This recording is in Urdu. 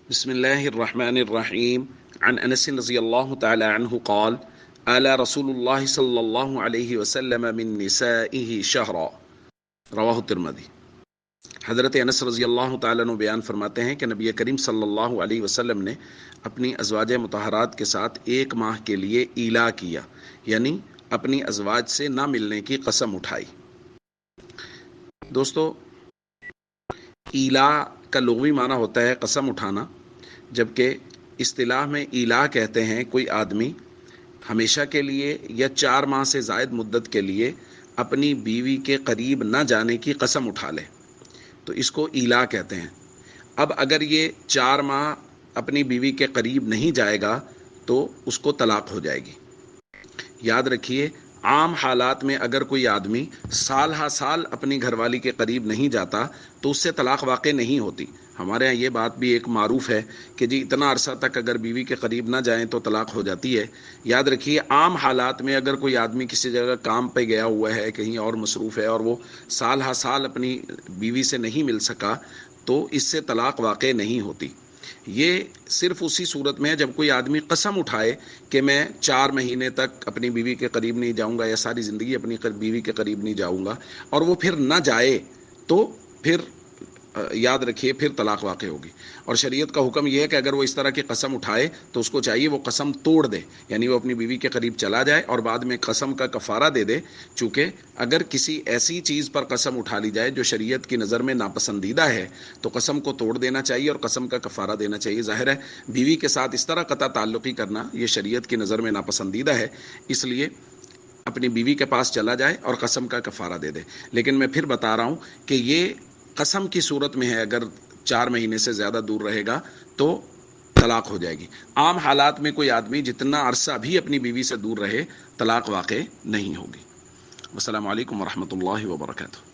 بسم الله الرحمن الرحيم. عن أنس رضي الله تعالى عنه قال: آلى رسول الله صلى الله عليه وسلم من نسائه شهرا. رواہ الترمذی. حضرت انس رضی اللہ تعالیٰ عنہ بیان فرماتے ہیں کہ نبی کریم صلی اللہ علیہ وسلم نے اپنی ازواج مطہرات کے ساتھ 1 ماہ کے لیے ایلا کیا، یعنی اپنی ازواج سے نہ ملنے کی قسم اٹھائی. دوستو، ایلا کا لغوی معنی ہوتا ہے قسم اٹھانا، جبکہ اصطلاح میں ایلا کہتے ہیں کوئی آدمی ہمیشہ کے لیے یا 4 ماہ سے زائد مدت کے لیے اپنی بیوی کے قریب نہ جانے کی قسم اٹھا لے، تو اس کو ایلا کہتے ہیں. اب اگر یہ 4 ماہ اپنی بیوی کے قریب نہیں جائے گا تو اس کو طلاق ہو جائے گی. یاد رکھیے، عام حالات میں اگر کوئی آدمی سال ہا سال اپنی گھر والی کے قریب نہیں جاتا تو اس سے طلاق واقع نہیں ہوتی. ہمارے ہاں یہ بات بھی ایک معروف ہے کہ جی اتنا عرصہ تک اگر بیوی کے قریب نہ جائیں تو طلاق ہو جاتی ہے. یاد رکھیے، عام حالات میں اگر کوئی آدمی کسی جگہ کام پہ گیا ہوا ہے، کہیں اور مصروف ہے، اور وہ سال ہا سال اپنی بیوی سے نہیں مل سکا تو اس سے طلاق واقع نہیں ہوتی. یہ صرف اسی صورت میں ہے جب کوئی آدمی قسم اٹھائے کہ میں 4 مہینے تک اپنی بیوی کے قریب نہیں جاؤں گا یا ساری زندگی اپنی بیوی کے قریب نہیں جاؤں گا، اور وہ پھر نہ جائے تو پھر یاد رکھیے پھر طلاق واقع ہوگی. اور شریعت کا حکم یہ ہے کہ اگر وہ اس طرح کی قسم اٹھائے تو اس کو چاہیے وہ قسم توڑ دے، یعنی وہ اپنی بیوی کے قریب چلا جائے اور بعد میں قسم کا کفارہ دے دے. چونکہ اگر کسی ایسی چیز پر قسم اٹھا لی جائے جو شریعت کی نظر میں ناپسندیدہ ہے تو قسم کو توڑ دینا چاہیے اور قسم کا کفارہ دینا چاہیے. ظاہر ہے بیوی کے ساتھ اس طرح قطع تعلقی کرنا یہ شریعت کی نظر میں ناپسندیدہ ہے، اس لیے اپنی بیوی کے پاس چلا جائے اور قسم کا کفارہ دے دے. لیکن میں پھر بتا رہا ہوں کہ یہ قسم کی صورت میں ہے، اگر 4 مہینے سے زیادہ دور رہے گا تو طلاق ہو جائے گی. عام حالات میں کوئی آدمی جتنا عرصہ بھی اپنی بیوی سے دور رہے طلاق واقع نہیں ہوگی. السلام علیکم ورحمۃ اللہ وبرکاتہ.